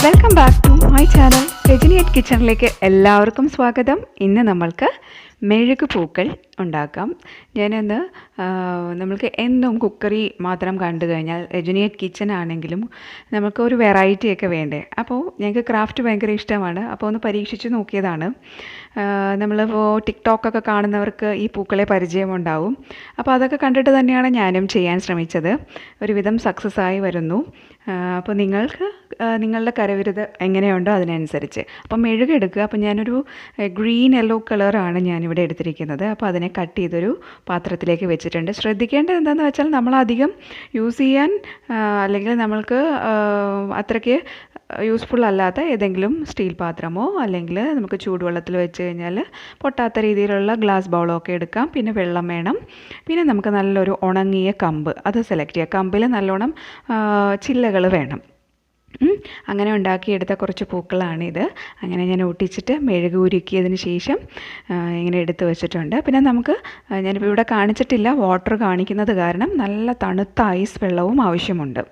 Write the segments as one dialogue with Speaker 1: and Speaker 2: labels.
Speaker 1: Welcome back to my channel Rajani at കിച്ചണിലേക്ക് എല്ലാവർക്കും സ്വാഗതം. ഇന്ന് നമ്മൾക്ക് മെഴുക് പൂക്കൾ ഉണ്ടാക്കാം. ഞാനിന്ന് നമ്മൾക്ക് എന്നും കുക്കറി മാത്രം കണ്ടു കഴിഞ്ഞാൽ രജനി അറ്റ് കിച്ചൺ ആണെങ്കിലും നമുക്ക് ഒരു വെറൈറ്റി ഒക്കെ വേണ്ടേ. അപ്പോൾ ഞങ്ങൾക്ക് ക്രാഫ്റ്റ് ഭയങ്കര ഇഷ്ടമാണ്. അപ്പോൾ ഒന്ന് പരീക്ഷിച്ച് നോക്കിയതാണ്. നമ്മളിപ്പോൾ ടിക്ടോക്കൊക്കെ കാണുന്നവർക്ക് ഈ പൂക്കളെ പരിചയമുണ്ടാവും. അപ്പോൾ അതൊക്കെ കണ്ടിട്ട് തന്നെയാണ് ഞാനും ചെയ്യാൻ ശ്രമിച്ചത്. ഒരുവിധം സക്സസ് ആയി വരുന്നു. അപ്പോൾ നിങ്ങൾക്ക് നിങ്ങളുടെ കരവിരുത് എങ്ങനെയുണ്ടോ അതിനനുസരിച്ച് അപ്പോൾ മെഴുകെടുക്കുക. അപ്പോൾ ഞാനൊരു ഗ്രീൻ യെല്ലോ കളറാണ് ഞാനിവിടെ എടുത്തിരിക്കുന്നത്. അപ്പോൾ അതിനെ കട്ട് ചെയ്തൊരു പാത്രത്തിലേക്ക് വെച്ചിട്ടുണ്ട്. ശ്രദ്ധിക്കേണ്ടത് എന്താണെന്ന് വെച്ചാൽ നമ്മളധികം യൂസ് ചെയ്യാൻ അല്ലെങ്കിൽ നമ്മൾക്ക് അത്രയ്ക്ക് യൂസ്ഫുൾ അല്ലാത്ത ഏതെങ്കിലും സ്റ്റീൽ പാത്രമോ അല്ലെങ്കിൽ നമുക്ക് ചൂടുവെള്ളത്തിൽ വെച്ച് കഴിഞ്ഞാൽ പൊട്ടാത്ത രീതിയിലുള്ള ഗ്ലാസ് ബൗളോ ഒക്കെ എടുക്കാം. പിന്നെ വെള്ളം വേണം. പിന്നെ നമുക്ക് നല്ലൊരു ഉണങ്ങിയ കമ്പ് അത് സെലക്ട് ചെയ്യാം. കമ്പിൽ നല്ലോണം ചില്ലകൾ വേണം. അങ്ങനെ ഉണ്ടാക്കിയെടുത്ത കുറച്ച് പൂക്കളാണിത്. അങ്ങനെ ഞാൻ ഒട്ടിച്ചിട്ട് മെഴുക് ഉരുക്കിയതിന് ശേഷം ഇങ്ങനെ എടുത്ത് വെച്ചിട്ടുണ്ട്. പിന്നെ നമുക്ക് ഞാനിപ്പോൾ ഇവിടെ കാണിച്ചിട്ടില്ല, വാട്ടർ കാണിക്കുന്നത് കാരണം നല്ല തണുത്ത ഐസ് വെള്ളവും ആവശ്യമുണ്ട്.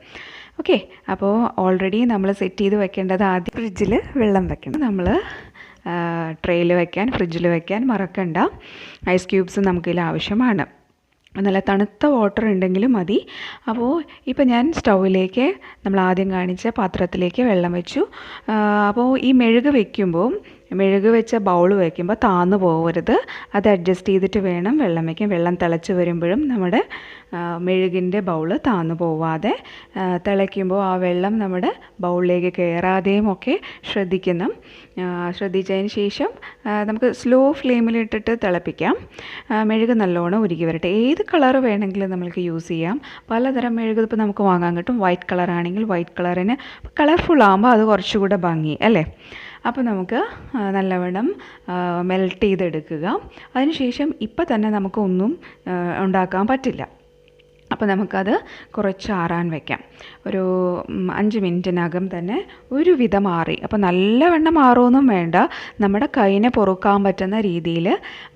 Speaker 1: ഓക്കെ, അപ്പോൾ ഓൾറെഡി നമ്മൾ സെറ്റ് ചെയ്ത് വെക്കേണ്ടത് ആദ്യം ഫ്രിഡ്ജിൽ വെള്ളം വെക്കണം. നമ്മൾ ട്രേയിൽ വയ്ക്കാൻ ഫ്രിഡ്ജിൽ വയ്ക്കാൻ മറക്കണ്ട. ഐസ് ക്യൂബ്സ് നമുക്കിതിൽ ആവശ്യമാണ്. നല്ല തണുത്ത വാട്ടർ ഉണ്ടെങ്കിലും മതി. അപ്പോൾ ഇപ്പോൾ ഞാൻ സ്റ്റൗവിലേക്ക് നമ്മൾ ആദ്യം കാണിച്ച പാത്രത്തിലേക്ക് വെള്ളം വെച്ചു. അപ്പോൾ ഈ മെഴുക് വയ്ക്കുമ്പോൾ മെഴുക് വെച്ച ബൗൾ വയ്ക്കുമ്പോൾ താന്നു പോകരുത്. അത് അഡ്ജസ്റ്റ് ചെയ്തിട്ട് വേണം വെള്ളം വയ്ക്കാൻ. വെള്ളം തിളച്ച് വരുമ്പോഴും നമ്മുടെ മെഴുകിൻ്റെ ബൗൾ താന്നു പോവാതെ തിളയ്ക്കുമ്പോൾ ആ വെള്ളം നമ്മുടെ ബൗളിലേക്ക് കയറാതെയും ഒക്കെ ശ്രദ്ധിച്ചതിന് ശേഷം നമുക്ക് സ്ലോ ഫ്ലെയിമിലിട്ടിട്ട് തിളപ്പിക്കാം. മെഴുക് നല്ലോണം ഉരുകി വരട്ടെ. ഏത് കളർ വേണമെങ്കിലും നമുക്ക് യൂസ് ചെയ്യാം. പലതരം മെഴുക് ഇപ്പോൾ നമുക്ക് വാങ്ങാൻ കിട്ടും. വൈറ്റ് കളറാണെങ്കിൽ വൈറ്റ് കളറിന് കളർഫുൾ ആകുമ്പോൾ അത് കുറച്ചുകൂടെ ഭംഗി അല്ലേ. അപ്പോൾ നമുക്ക് നല്ലവണ്ണം മെൽറ്റ് ചെയ്തെടുക്കുക. അതിനുശേഷം ഇപ്പം തന്നെ നമുക്കൊന്നും ഉണ്ടാക്കാൻ പറ്റില്ല. അപ്പോൾ നമുക്കത് കുറച്ച് ആറാൻ വയ്ക്കാം. ഒരു 5 മിനിറ്റിനകം തന്നെ ഒരുവിധം ആറി. അപ്പോൾ നല്ലവണ്ണം ആറുമൊന്നും വേണ്ട, നമ്മുടെ കൈനെ പൊറുക്കാൻ പറ്റുന്ന രീതിയിൽ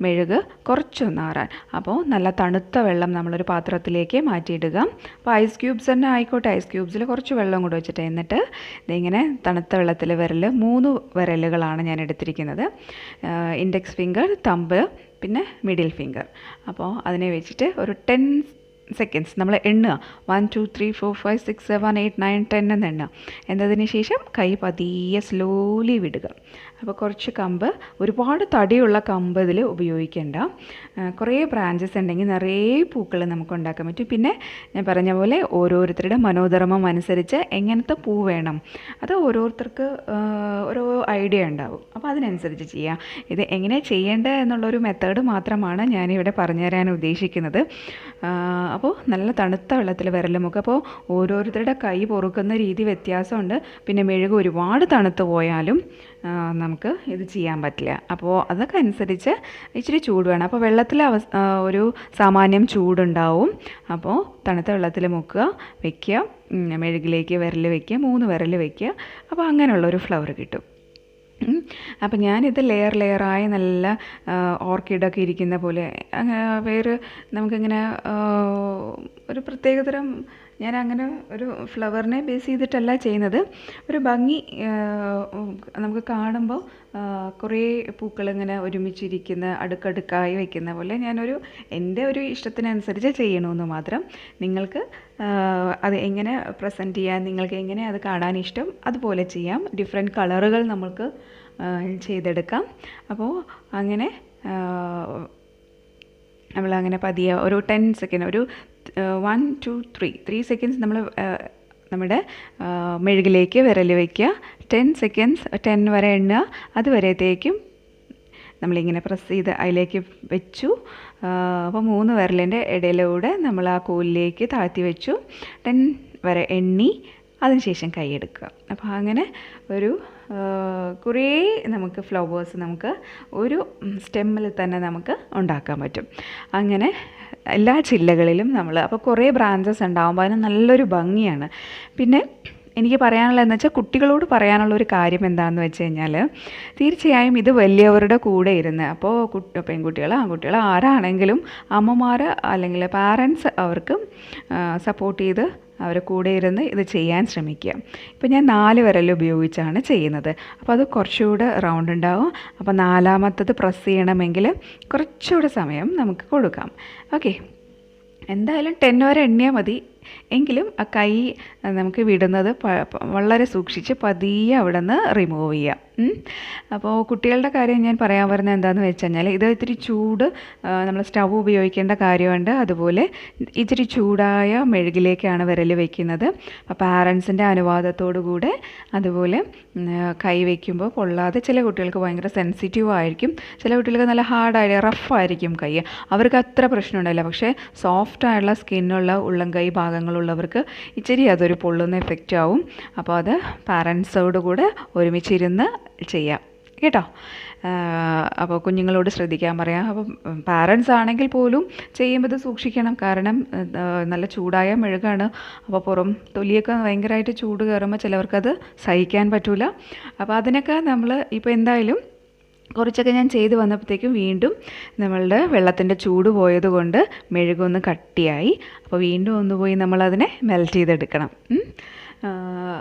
Speaker 1: മെഴുക് കുറച്ചൊന്ന് ആറാൻ. അപ്പോൾ നല്ല തണുത്ത വെള്ളം നമ്മളൊരു പാത്രത്തിലേക്ക് മാറ്റിയിടുക. അപ്പോൾ ഐസ് ക്യൂബ്സ് തന്നെ ആയിക്കോട്ടെ, ഐസ് ക്യൂബ്സിൽ കുറച്ച് വെള്ളം കൂടെ വെച്ചിട്ട് എന്നിട്ട് ഇതിങ്ങനെ തണുത്ത വെള്ളത്തിൽ 3 വിരലുകളാണ് ഞാൻ എടുത്തിരിക്കുന്നത്. ഇൻഡെക്സ് ഫിംഗർ, തമ്പ്, പിന്നെ മിഡിൽ ഫിംഗർ. അപ്പോൾ അതിനെ വെച്ചിട്ട് ഒരു 10 സെക്കൻഡ്സ് നമ്മൾ എണ്ണുക. 1 2 3 4 5 6 7 8 9 10 എന്ന് എണ്ണുക. എന്നതിന് ശേഷം കൈ പതിയെ സ്ലോലി വിടുക. അപ്പോൾ കുറച്ച് കമ്പ്, ഒരുപാട് തടിയുള്ള കമ്പ് ഇതിൽ ഉപയോഗിക്കേണ്ട. കുറേ ബ്രാഞ്ചസ് ഉണ്ടെങ്കിൽ നിറയെ പൂക്കൾ നമുക്ക് ഉണ്ടാക്കാൻ പറ്റും. പിന്നെ ഞാൻ പറഞ്ഞ പോലെ ഓരോരുത്തരുടെ മനോധർമ്മം അനുസരിച്ച് എങ്ങനത്തെ പൂ വേണം അത് ഓരോരുത്തർക്ക് ഓരോ ഐഡിയ ഉണ്ടാവും. അപ്പോൾ അതിനനുസരിച്ച് ചെയ്യാം. ഇത് എങ്ങനെ ചെയ്യേണ്ടത് എന്നുള്ളൊരു മെത്തേഡ് മാത്രമാണ് ഞാനിവിടെ പറഞ്ഞു തരാൻ ഉദ്ദേശിക്കുന്നത്. അപ്പോൾ നല്ല തണുത്ത വെള്ളത്തിൽ വിരലുമുക്കുക. അപ്പോൾ ഓരോരുത്തരുടെ കൈ പൊറുക്കുന്ന രീതി വ്യത്യാസമുണ്ട്. പിന്നെ മെഴുക് ഒരുപാട് തണുത്ത് പോയാലും നമുക്ക് ഇത് ചെയ്യാൻ പറ്റില്ല. അപ്പോൾ അതൊക്കെ അനുസരിച്ച് ഇച്ചിരി ചൂട് വേണം. അപ്പോൾ വെള്ളത്തിൽ ഒരു സാമാന്യം ചൂടുണ്ടാവും. അപ്പോൾ തണുത്ത വെള്ളത്തിൽ മുക്കുക, വയ്ക്കുക, മെഴുകിലേക്ക് വിരൽ വയ്ക്കുക, 3 വിരൽ വയ്ക്കുക. അപ്പോൾ അങ്ങനെയുള്ളൊരു ഫ്ലവർ കിട്ടും. അപ്പം ഞാനിത് ലെയറായി നല്ല ഓർക്കിഡൊക്കെ ഇരിക്കുന്ന പോലെ വേറെ നമുക്കിങ്ങനെ ഒരു പ്രത്യേകതരം ഞാൻ അങ്ങനെ ഒരു ഫ്ലവറിനെ ബേസ് ചെയ്തിട്ടല്ല ചെയ്യുന്നത്. ഒരു ഭംഗി നമുക്ക് കാണുമ്പോൾ കുറേ പൂക്കളിങ്ങനെ ഒരുമിച്ചിരിക്കുന്ന അടുക്കടുക്കായി വയ്ക്കുന്ന പോലെ ഞാനൊരു എൻ്റെ ഒരു ഇഷ്ടത്തിനനുസരിച്ച് ചെയ്യണമെന്ന് മാത്രം. നിങ്ങൾക്ക് അത് എങ്ങനെ പ്രസൻറ്റ് ചെയ്യാൻ, നിങ്ങൾക്ക് എങ്ങനെ അത് കാണാൻ ഇഷ്ടം അതുപോലെ ചെയ്യാം. ഡിഫറെൻറ്റ് കളറുകൾ നമുക്ക് ചെയ്തെടുക്കാം. അപ്പോൾ അങ്ങനെ നമ്മളങ്ങനെ പതിയെ ഒരു 10 സെക്കൻഡ്, ഒരു 1 2 3 സെക്കൻഡ്സ് നമ്മൾ നമ്മുടെ മെഴുകിലേക്ക് വിരൽ വയ്ക്കുക. 10 സെക്കൻഡ്സ് 10 വരെ എണ്ണുക. അതുവരത്തേക്കും നമ്മളിങ്ങനെ പ്രസ് ചെയ്ത് അതിലേക്ക് വെച്ചു. അപ്പോൾ 3 വിരലിൻ്റെ ഇടയിലൂടെ നമ്മൾ ആ കോലിലേക്ക് താഴ്ത്തി വെച്ചു. 10 വരെ എണ്ണി അതിനുശേഷം കൈയെടുക്കുക. അപ്പോൾ അങ്ങനെ ഒരു കുറേ നമുക്ക് ഫ്ലവേഴ്സ് നമുക്ക് ഒരു സ്റ്റെമ്മിൽ തന്നെ നമുക്ക് ഉണ്ടാക്കാൻ പറ്റും. അങ്ങനെ എല്ലാ ചില്ലകളിലും നമ്മൾ അപ്പോൾ കുറേ ബ്രാഞ്ചസ് ഉണ്ടാകുമ്പോൾ അതിന് നല്ലൊരു ഭംഗിയാണ്. പിന്നെ എനിക്ക് പറയാനുള്ളതെന്ന് വെച്ചാൽ കുട്ടികളോട് പറയാനുള്ളൊരു കാര്യം എന്താണെന്ന് വെച്ച് കഴിഞ്ഞാൽ തീർച്ചയായും ഇത് വലിയവരുടെ കൂടെ ഇരുന്ന് അപ്പോൾ പെൺകുട്ടികൾ ആൺകുട്ടികൾ ആരാണെങ്കിലും അമ്മമാർ അല്ലെങ്കിൽ പാരൻസ് അവർക്ക് സപ്പോർട്ട് ചെയ്ത് അവരെ കൂടെ ഇരുന്ന് ഇത് ചെയ്യാൻ ശ്രമിക്കുക. ഇപ്പോൾ ഞാൻ 4 വിരൽ ഉപയോഗിച്ചാണ് ചെയ്യുന്നത്. അപ്പോൾ അത് കുറച്ചുകൂടെ റൗണ്ട് ഉണ്ടാവും. അപ്പോൾ 4-മത്തത് പ്രസ് ചെയ്യണമെങ്കിൽ കുറച്ചുകൂടെ സമയം നമുക്ക് കൊടുക്കാം. ഓക്കെ, എന്തായാലും 10 വരെ എണ്ണിയാൽ മതി. എങ്കിലും ആ കൈ നമുക്ക് വിടുന്നത് വളരെ സൂക്ഷിച്ച് പതിയെ അവിടെ നിന്ന് റിമൂവ് ചെയ്യാം. അപ്പോൾ കുട്ടികളുടെ കാര്യം ഞാൻ പറയാൻ വരുന്നത് എന്താണെന്ന് വെച്ച് കഴിഞ്ഞാൽ ഇത് ഇത്തിരി ചൂട് നമ്മൾ സ്റ്റവ് ഉപയോഗിക്കേണ്ട കാര്യമുണ്ട്. അതുപോലെ ഇത്തിരി ചൂടായ മെഴുകിലേക്കാണ് വിരൽ വയ്ക്കുന്നത്. അപ്പോൾ പാരൻസിൻ്റെ അനുവാദത്തോടു കൂടെ അതുപോലെ കൈ വയ്ക്കുമ്പോൾ പൊള്ളാതെ, ചില കുട്ടികൾക്ക് ഭയങ്കര സെൻസിറ്റീവ് ആയിരിക്കും, ചില കുട്ടികൾക്ക് നല്ല ഹാർഡായി റഫായിരിക്കും കൈ, അവർക്ക് അത്ര പ്രശ്നമുണ്ടായില്ല. പക്ഷേ സോഫ്റ്റായുള്ള സ്കിന്നുള്ള ഉള്ളം കൈ ഭാഗങ്ങളുള്ളവർക്ക് ഇച്ചിരി അതൊരു പൊള്ളുന്ന എഫക്റ്റ് ആവും. അപ്പോൾ അത് പാരൻസോട് കൂടെ ഒരുമിച്ചിരുന്ന് ചെയ്യാം കേട്ടോ. അപ്പോൾ കുഞ്ഞുങ്ങളോട് ശ്രദ്ധിക്കാൻ പറയാം. അപ്പോൾ പാരൻസ് ആണെങ്കിൽ പോലും ചെയ്യുമ്പോൾ ഇത് സൂക്ഷിക്കണം. കാരണം നല്ല ചൂടായ മെഴുകാണ്. അപ്പോൾ പുറം തൊലിയൊക്കെ ഭയങ്കരമായിട്ട് ചൂട് കയറുമ്പോൾ ചിലവർക്കത് സഹിക്കാൻ പറ്റില്ല. അപ്പോൾ അതിനൊക്കെ നമ്മൾ ഇപ്പോൾ എന്തായാലും കുറച്ചൊക്കെ ഞാൻ ചെയ്ത് വന്നപ്പോഴത്തേക്കും വീണ്ടും നമ്മളുടെ വെള്ളത്തിൻ്റെ ചൂട് പോയത് കൊണ്ട് മെഴുകൊന്ന് കട്ടിയായി. അപ്പോൾ വീണ്ടും ഒന്ന് പോയി നമ്മളതിനെ മെൽറ്റ് ചെയ്തെടുക്കണം.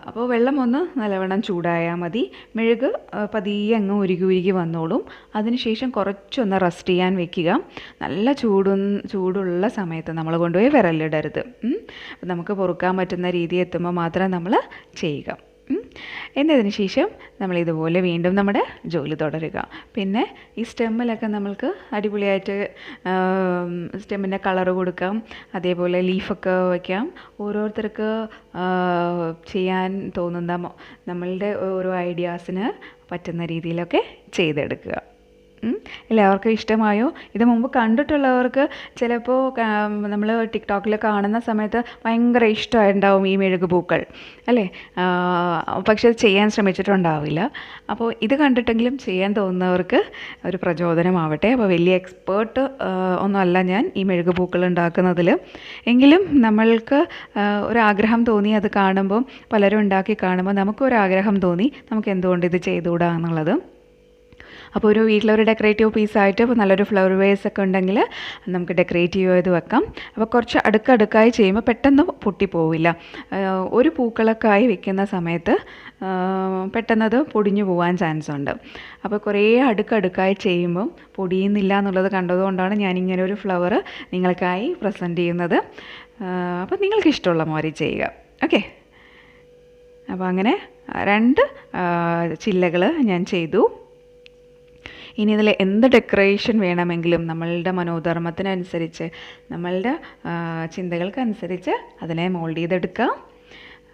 Speaker 1: അപ്പോൾ വെള്ളം ഒന്ന് നല്ലവണ്ണം ചൂടായാൽ മതി. മെഴുക് പതിയെ അങ്ങ് ഉരുകി വന്നോളും. അതിനുശേഷം കുറച്ചൊന്ന് റെസ്റ്റ് ചെയ്യാൻ വെക്കുക. നല്ല ചൂടുള്ള സമയത്ത് നമ്മൾ കൊണ്ടുപോയി വിരലിടരുത്. അപ്പോൾ നമുക്ക് പൊറുക്കാൻ പറ്റുന്ന രീതി എത്തുമ്പോൾ മാത്രം നമ്മൾ ചെയ്യുക. എന്നതിന് ശേഷം നമ്മളിതുപോലെ വീണ്ടും നമ്മുടെ ജോലി തുടരുക. പിന്നെ ഈ സ്റ്റെമ്മിലൊക്കെ നമ്മൾക്ക് അടിപൊളിയായിട്ട് സ്റ്റെമ്മിൻ്റെ കളറ് കൊടുക്കാം, അതേപോലെ ലീഫൊക്കെ വയ്ക്കാം. ഓരോരുത്തർക്ക് ചെയ്യാൻ തോന്നുന്ന നമ്മളുടെ ഓരോ ഐഡിയാസിന് പറ്റുന്ന രീതിയിലൊക്കെ ചെയ്തെടുക്കുക. എല്ലാവർക്കും ഇഷ്ടമായോ? ഇത് മുമ്പ് കണ്ടിട്ടുള്ളവർക്ക് ചിലപ്പോൾ നമ്മൾ ടിക്ടോക്കിൽ കാണുന്ന സമയത്ത് ഭയങ്കര ഇഷ്ടമായിട്ടുണ്ടാവും ഈ മെഴുക് പൂക്കൾ അല്ലേ, പക്ഷെ അത് ചെയ്യാൻ ശ്രമിച്ചിട്ടുണ്ടാവില്ല. അപ്പോൾ ഇത് കണ്ടിട്ടെങ്കിലും ചെയ്യാൻ തോന്നുന്നവർക്ക് ഒരു പ്രചോദനമാവട്ടെ. അപ്പോൾ വലിയ എക്സ്പേർട്ട് ഒന്നുമല്ല ഞാൻ ഈ മെഴുക് പൂക്കൾ ഉണ്ടാക്കുന്നതിൽ. എങ്കിലും നമ്മൾക്ക് ഒരാഗ്രഹം തോന്നി, അത് കാണുമ്പോൾ പലരും ഉണ്ടാക്കി കാണുമ്പോൾ നമുക്കൊരാഗ്രഹം തോന്നി നമുക്ക് എന്തുകൊണ്ട് ഇത് ചെയ്തുകൂടാ എന്നുള്ളത്. അപ്പോൾ ഒരു വീട്ടിലൊരു ഡെക്കറേറ്റീവ് പീസായിട്ട് ഇപ്പോൾ നല്ലൊരു ഫ്ലവർ വേസ് ഒക്കെ ഉണ്ടെങ്കിൽ നമുക്ക് ഡെക്കറേറ്റ് ചെയ്ത് വെക്കാം. അപ്പോൾ കുറച്ച് അടുക്കടുക്കായി ചെയ്യുമ്പോൾ പെട്ടെന്ന് പൊട്ടിപ്പോവില്ല. ഒരു പൂക്കളൊക്കെ ആയി വെക്കുന്ന സമയത്ത് പെട്ടെന്നത് പൊടിഞ്ഞു പോകാൻ ചാൻസ് ഉണ്ട്. അപ്പോൾ കുറേ അടുക്കടുക്കായി ചെയ്യുമ്പം പൊടിയുന്നില്ല എന്നുള്ളത് കണ്ടതുകൊണ്ടാണ് ഞാനിങ്ങനെ ഒരു ഫ്ലവർ നിങ്ങൾക്കായി പ്രസൻറ്റ് ചെയ്യുന്നത്. അപ്പോൾ നിങ്ങൾക്ക് ഇഷ്ടമുള്ള മാതിരി ചെയ്യുക. ഓക്കെ, അപ്പോൾ അങ്ങനെ 2 ചില്ലകൾ ഞാൻ ചെയ്തു. ഇനി ഇതിൽ എന്ത് ഡെക്കറേഷൻ വേണമെങ്കിലും നമ്മളുടെ മനോധർമ്മത്തിനനുസരിച്ച്, നമ്മളുടെ ചിന്തകൾക്കനുസരിച്ച് അതിനെ മോൾഡ് ചെയ്തെടുക്കാം.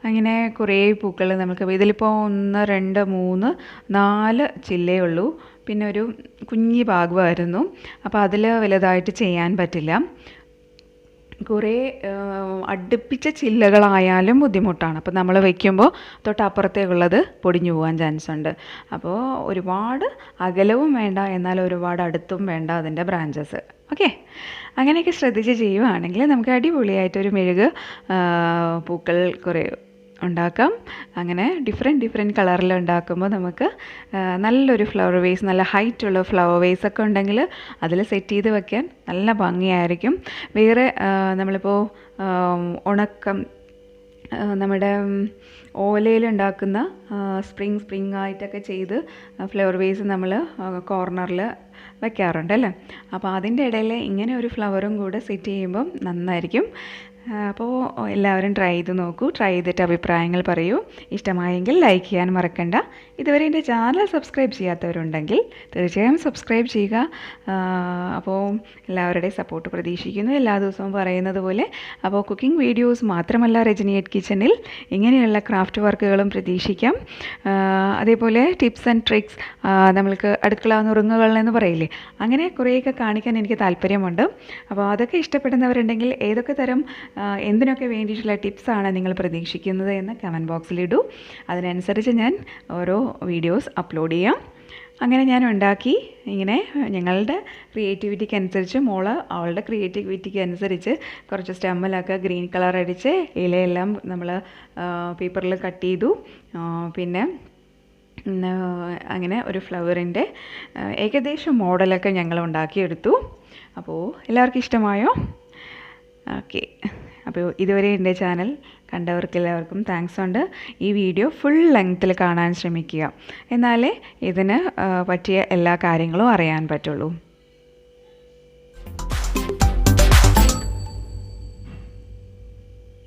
Speaker 1: അങ്ങനെ കുറേ പൂക്കൾ നമുക്ക് ഇതിലിപ്പോൾ 1, 2, 3, 4 ചില്ലേ ഉള്ളൂ. പിന്നെ ഒരു കുഞ്ഞി ഭാഗമായിരുന്നു. അപ്പോൾ അതിൽ വലുതായിട്ട് ചെയ്യാൻ പറ്റില്ല. കുറേ അടുപ്പിച്ച ചില്ലകളായാലും ബുദ്ധിമുട്ടാണ്. അപ്പോൾ നമ്മൾ വയ്ക്കുമ്പോൾ തൊട്ടപ്പുറത്തേക്കുള്ളത് പൊടിഞ്ഞു പോകാൻ ചാൻസ് ഉണ്ട്. അപ്പോൾ ഒരുപാട് അകലവും വേണ്ട, എന്നാൽ ഒരുപാട് അടുത്തും വേണ്ട അതിൻ്റെ ബ്രാഞ്ചസ്. ഓക്കെ, അങ്ങനെയൊക്കെ ശ്രദ്ധിച്ച് ചെയ്യുവാണെങ്കിൽ നമുക്ക് അടിപൊളിയായിട്ടൊരു മെഴുക് പൂക്കൾ കുറേ ഉണ്ടാക്കാം. അങ്ങനെ ഡിഫറെൻറ്റ് കളറിൽ ഉണ്ടാക്കുമ്പോൾ നമുക്ക് നല്ലൊരു ഫ്ലവർ വേസ്, നല്ല ഹൈറ്റുള്ള ഫ്ലവർ വേസൊക്കെ ഉണ്ടെങ്കിൽ അതിൽ സെറ്റ് ചെയ്ത് വെക്കാൻ നല്ല ഭംഗിയായിരിക്കും. വേറെ നമ്മളിപ്പോൾ ഉണക്കം നമ്മുടെ ഓലയിലുണ്ടാക്കുന്ന സ്പ്രിങ് ആയിട്ടൊക്കെ ചെയ്ത് ഫ്ലവർ വേസ് നമ്മൾ കോർണറിൽ വയ്ക്കാറുണ്ട് അല്ലേ. അപ്പോൾ അതിൻ്റെ ഇടയിൽ ഇങ്ങനെ ഒരു ഫ്ലവറും കൂടെ സെറ്റ് ചെയ്യുമ്പം നന്നായിരിക്കും. അപ്പോൾ എല്ലാവരും ട്രൈ ചെയ്ത് നോക്കൂ. ട്രൈ ചെയ്തിട്ട് അഭിപ്രായങ്ങൾ പറയൂ. ഇഷ്ടമായെങ്കിൽ ലൈക്ക് ചെയ്യാൻ മറക്കണ്ട. ഇതുവരെ എൻ്റെ ചാനൽ സബ്സ്ക്രൈബ് ചെയ്യാത്തവരുണ്ടെങ്കിൽ തീർച്ചയായും സബ്സ്ക്രൈബ് ചെയ്യുക. അപ്പോൾ എല്ലാവരുടെയും സപ്പോർട്ട് പ്രതീക്ഷിക്കുന്നു, എല്ലാ ദിവസവും പറയുന്നത് പോലെ. അപ്പോൾ കുക്കിംഗ് വീഡിയോസ് മാത്രമല്ല രജനി എറ്റ് കിച്ചണിൽ, ഇങ്ങനെയുള്ള ക്രാഫ്റ്റ് വർക്കുകളും പ്രതീക്ഷിക്കാം. അതേപോലെ ടിപ്സ് ആൻഡ് ട്രിക്സ്, നമ്മൾക്ക് അടുക്കള നുറുങ്ങുകൾ എന്ന് പറയില്ലേ, അങ്ങനെ കുറേയൊക്കെ കാണിക്കാൻ എനിക്ക് താല്പര്യമുണ്ട്. അപ്പോൾ അതൊക്കെ ഇഷ്ടപ്പെടുന്നവരുണ്ടെങ്കിൽ ഏതൊക്കെ തരം എന്തിനൊക്കെ വേണ്ടിയിട്ടുള്ള ടിപ്സാണ് നിങ്ങൾ പ്രതീക്ഷിക്കുന്നത് എന്ന് കമൻറ്റ് ബോക്സിലിടൂ. അതിനനുസരിച്ച് ഞാൻ ഓരോ വീഡിയോസ് അപ്ലോഡ് ചെയ്യാം. അങ്ങനെ ഞാൻ ഉണ്ടാക്കി. ഇങ്ങനെ ഞങ്ങളുടെ ക്രിയേറ്റിവിറ്റിക്ക് അനുസരിച്ച് അവളുടെ ക്രിയേറ്റിവിറ്റിക്ക് അനുസരിച്ച് കുറച്ച് സ്റ്റെമ്മിലൊക്കെ ഗ്രീൻ കളർ അടിച്ച് ഇലയെല്ലാം നമ്മൾ പേപ്പറിൽ കട്ട് ചെയ്തു. പിന്നെ അങ്ങനെ ഒരു ഫ്ലവറിൻ്റെ ഏകദേശം മോഡലൊക്കെ ഞങ്ങൾ ഉണ്ടാക്കിയെടുത്തു. അപ്പോൾ എല്ലാവർക്കും ഇഷ്ടമായോ? ഓക്കെ. അപ്പോൾ ഇതുവരെ എൻ്റെ ചാനൽ കണ്ടവർക്ക് എല്ലാവർക്കും താങ്ക്സ് ഉണ്ട്. ഈ വീഡിയോ ഫുൾ ലെങ്ത്തിൽ കാണാൻ ശ്രമിക്കുക, എന്നാലേ ഇതിന് പറ്റിയ എല്ലാ കാര്യങ്ങളും അറിയാൻ പറ്റുള്ളൂ.